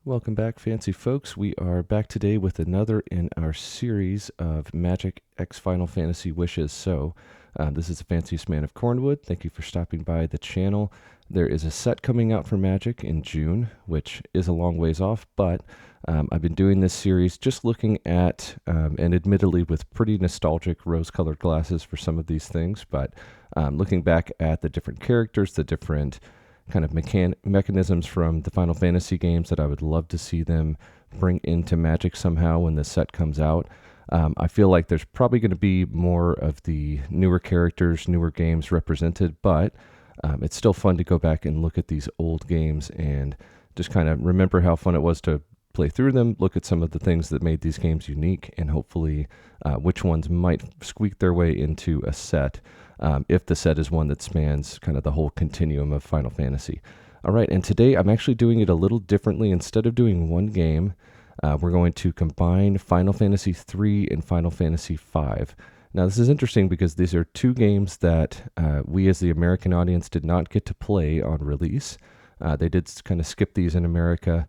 Welcome back, fancy folks. We are back today with another in our series of Magic X Final Fantasy Wishes. This is the Fanciest Man of Cornwood. Thank you for stopping by the channel. There is a set coming out for Magic in June, which is a long ways off, but I've been doing this series just looking at, and admittedly with pretty nostalgic rose-colored glasses for some of these things, but looking back at the different characters, the different kind of mechanisms from the Final Fantasy games that I would love to see them bring into Magic somehow when the set comes out. I feel like there's probably going to be more of the newer characters, newer games represented, but it's still fun to go back and look at these old games and just kind of remember how fun it was to play through them, look at some of the things that made these games unique, and hopefully which ones might squeak their way into a set. If the set is one that spans kind of the whole continuum of Final Fantasy. All right, and today I'm actually doing it a little differently. Instead of doing one game, we're going to combine Final Fantasy III and Final Fantasy V. Now, this is interesting because these are two games that we as the American audience did not get to play on release. They did kind of skip these in America.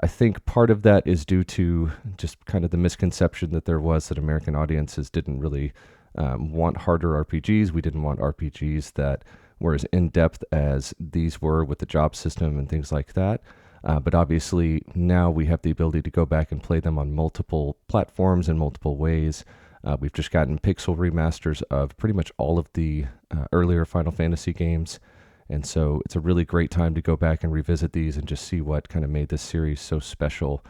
I think part of that is due to just kind of the misconception that there was that American audiences didn't really want harder RPGs. We didn't want RPGs that were as in-depth as these were with the job system and things like that. But obviously now we have the ability to go back and play them on multiple platforms in multiple ways. We've just gotten pixel remasters of pretty much all of the earlier Final Fantasy games. And so it's a really great time to go back and revisit these and just see what kind of made this series so special,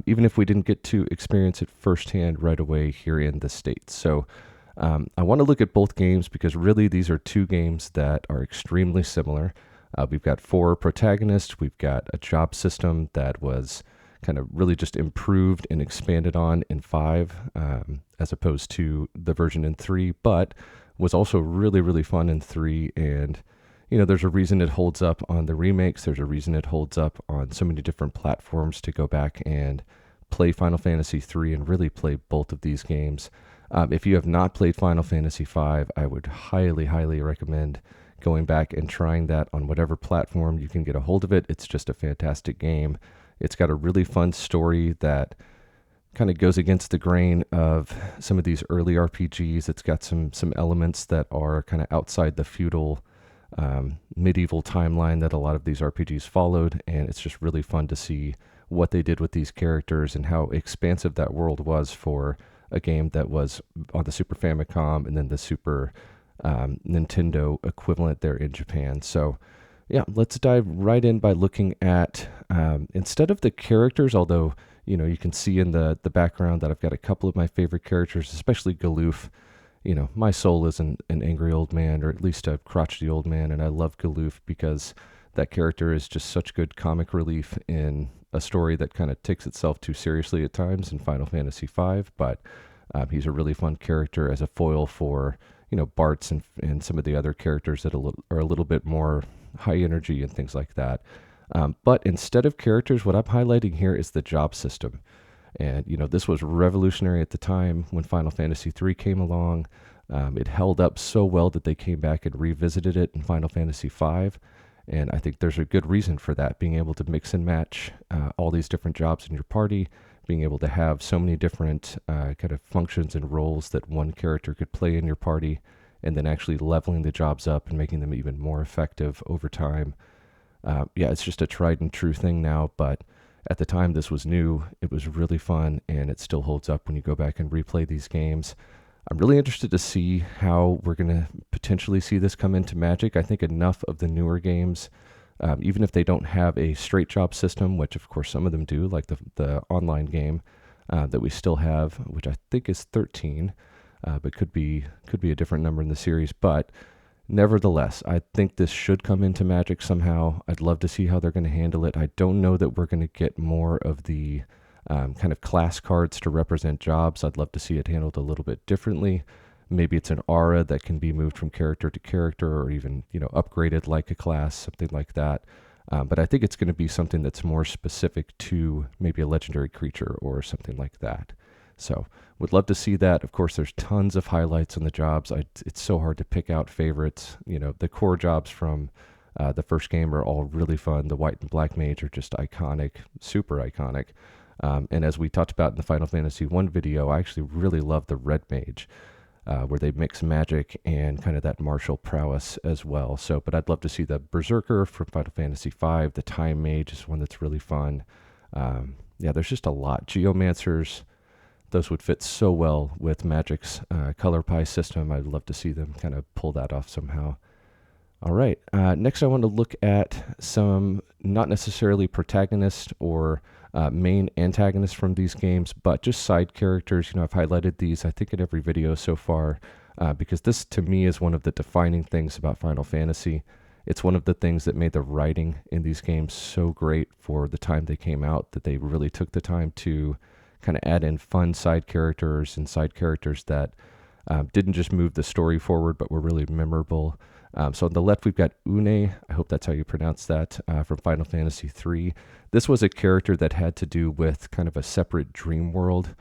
even if we didn't get to experience it firsthand right away here in the States. So I want to look at both games because really these are two games that are extremely similar. We've got four protagonists. We've got a job system that was kind of really just improved and expanded on in 5 as opposed to the version in 3, but was also really, really fun in 3. And, you know, there's a reason it holds up on the remakes. There's a reason it holds up on so many different platforms to go back and play Final Fantasy 3 and really play both of these games. If you have not played Final Fantasy V, I would highly, highly recommend going back and trying that on whatever platform you can get a hold of it. It's just a fantastic game. It's got a really fun story that kind of goes against the grain of some of these early RPGs. It's got some elements that are kind of outside the feudal medieval timeline that a lot of these RPGs followed, and it's just really fun to see what they did with these characters and how expansive that world was for a game that was on the Super Famicom and then the Super Nintendo equivalent there in Japan. So yeah, let's dive right in by looking at, instead of the characters, although, you know, you can see in the background that I've got a couple of my favorite characters, especially Galoof. You know, my soul is an angry old man, or at least a crotchety old man, and I love Galoof because that character is just such good comic relief in a story that kind of takes itself too seriously at times in Final Fantasy V, but he's a really fun character as a foil for, you know, Bartz and some of the other characters that are a little bit more high energy and things like that. But instead of characters, what I'm highlighting here is the job system. And, you know, this was revolutionary at the time when Final Fantasy III came along. It held up so well that they came back and revisited it in Final Fantasy V. And I think there's a good reason for that, being able to mix and match all these different jobs in your party, being able to have so many different kind of functions and roles that one character could play in your party, and then actually leveling the jobs up and making them even more effective over time. Yeah, it's just a tried and true thing now, but at the time this was new. It was really fun, and it still holds up when you go back and replay these games. I'm really interested to see how we're going to potentially see this come into Magic. I think enough of the newer games, even if they don't have a straight job system, which of course some of them do, like the online game that we still have, which I think is 13, but could be a different number in the series. But nevertheless, I think this should come into Magic somehow. I'd love to see how they're going to handle it. I don't know that we're going to get more of the kind of class cards to represent jobs. I'd love to see it handled a little bit differently. Maybe it's an aura that can be moved from character to character, or even, you know, upgraded like a class, something like that. But I think it's going to be something that's more specific to maybe a legendary creature or something like that. So would love to see that. Of course, there's tons of highlights on the jobs. It's so hard to pick out favorites. You know, the core jobs from The first game are all really fun. The white and black mage are just iconic, super iconic. And as we talked about in the Final Fantasy 1 video, I actually really love the red mage, where they mix magic and kind of that martial prowess as well. So, but I'd love to see the Berserker from Final Fantasy 5. The Time Mage is one that's really fun. Yeah, there's just a lot. Geomancers, those would fit so well with Magic's color pie system. I'd love to see them kind of pull that off somehow. All right. Next, I want to look at some not necessarily protagonist or main antagonists from these games, but just side characters. I've highlighted these, I think, in every video so far, because this, to me, is one of the defining things about Final Fantasy. It's one of the things that made the writing in these games so great for the time they came out, that they really took the time to kind of add in fun side characters and side characters that didn't just move the story forward, but were really memorable. So on the left, we've got Une. I hope that's how you pronounce that, from Final Fantasy III. This was a character that had to do with kind of a separate dream world,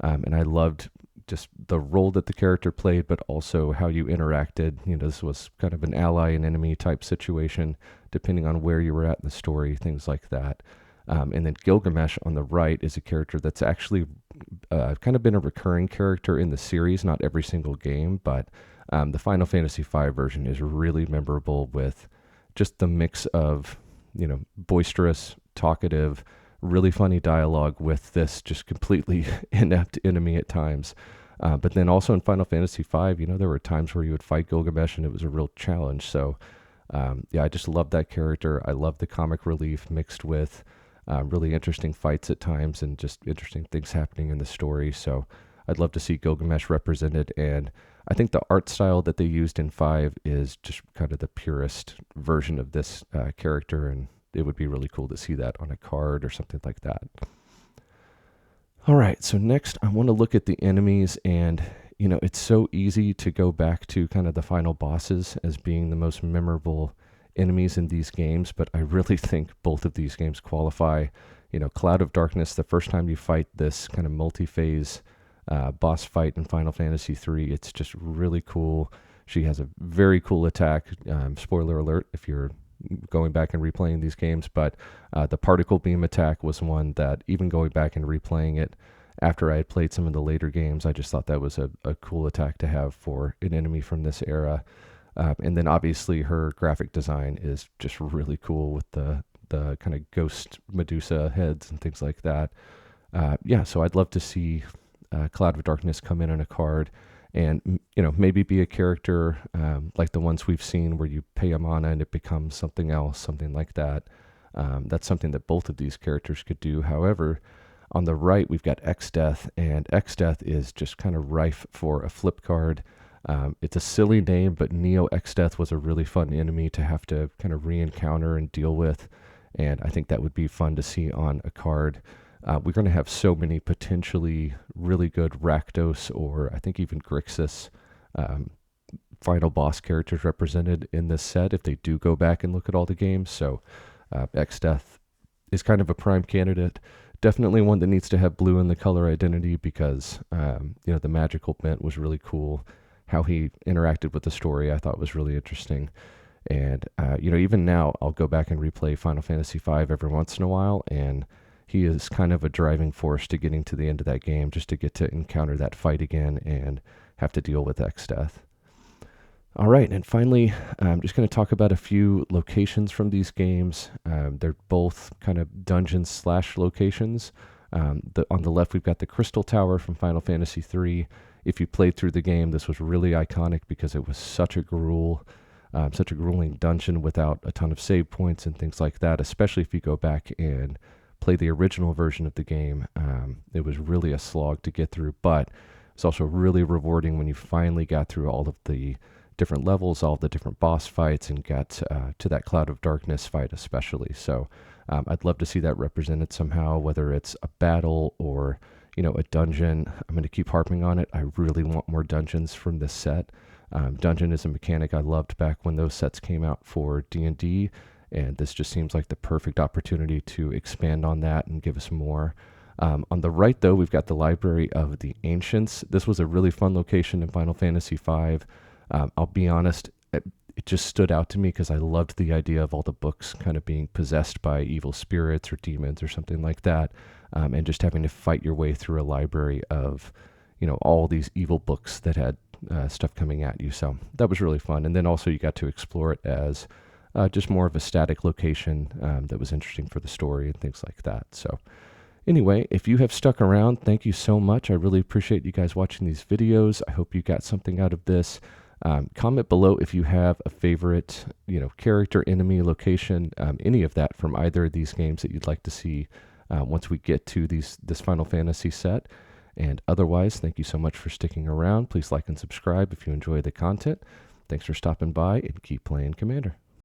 and I loved just the role that the character played, but also how you interacted. This was kind of an ally and enemy type situation, depending on where you were at in the story, things like that. And then Gilgamesh on the right is a character that's actually kind of been a recurring character in the series, not every single game, but the Final Fantasy V version is really memorable with just the mix of, boisterous, talkative, really funny dialogue with this just completely inept enemy at times. But then also in Final Fantasy V, there were times where you would fight Gilgamesh and it was a real challenge. So, yeah, I just love that character. I love the comic relief mixed with really interesting fights at times and just interesting things happening in the story. So I'd love to see Gilgamesh represented, and I think the art style that they used in 5 is just kind of the purest version of this character, and it would be really cool to see that on a card or something like that. All right, so next I want to look at the enemies, and it's so easy to go back to kind of the final bosses as being the most memorable enemies in these games, but I really think both of these games qualify. Cloud of Darkness, the first time you fight this kind of multi-phase boss fight in Final Fantasy III, it's just really cool. She has a very cool attack. Spoiler alert if you're going back and replaying these games, but the particle beam attack was one that, even going back and replaying it after I had played some of the later games, I just thought that was a cool attack to have for an enemy from this era. And then obviously her graphic design is just really cool with the kind of ghost Medusa heads and things like that. Yeah, so I'd love to see Cloud of Darkness come in on a card and, maybe be a character like the ones we've seen where you pay a mana and it becomes something else, something like that. That's something that both of these characters could do. However, on the right, we've got Exdeath, and Exdeath is just kind of rife for a flip card. It's a silly name, but Neo Exdeath was a really fun enemy to have to kind of re-encounter and deal with, and I think that would be fun to see on a card. We're going to have so many potentially really good Rakdos, or I think even Grixis, final boss characters represented in this set if they do go back and look at all the games. So Exdeath is kind of a prime candidate. Definitely one that needs to have blue in the color identity because, the magical bent was really cool. How he interacted with the story I thought was really interesting. And, even now I'll go back and replay Final Fantasy V every once in a while, and he is kind of a driving force to getting to the end of that game just to get to encounter that fight again and have to deal with Exdeath. All right, and finally, I'm just going to talk about a few locations from these games. They're both kind of dungeons/locations. On the left, we've got the Crystal Tower from Final Fantasy III. If you played through the game, this was really iconic because it was such a grueling dungeon without a ton of save points and things like that, especially if you go back and play the original version of the game. It was really a slog to get through, but it's also really rewarding when you finally got through all of the different levels, all the different boss fights, and got to that Cloud of Darkness fight especially. So I'd love to see that represented somehow, whether it's a battle or a dungeon. I'm going to keep harping on it. I really want more dungeons from this set. Dungeon is a mechanic I loved back when those sets came out for D&D, and this just seems like the perfect opportunity to expand on that and give us more. On the right, though, we've got the Library of the Ancients. This was a really fun location in Final Fantasy V. I'll be honest, it just stood out to me because I loved the idea of all the books kind of being possessed by evil spirits or demons or something like that, and just having to fight your way through a library of, all these evil books that had stuff coming at you. So that was really fun. And then also you got to explore it as just more of a static location that was interesting for the story and things like that. So anyway, if you have stuck around, thank you so much. I really appreciate you guys watching these videos. I hope you got something out of this. Comment below if you have a favorite, character, enemy, location, any of that from either of these games that you'd like to see once we get to this Final Fantasy set. And otherwise, thank you so much for sticking around. Please like and subscribe if you enjoy the content. Thanks for stopping by, and keep playing Commander.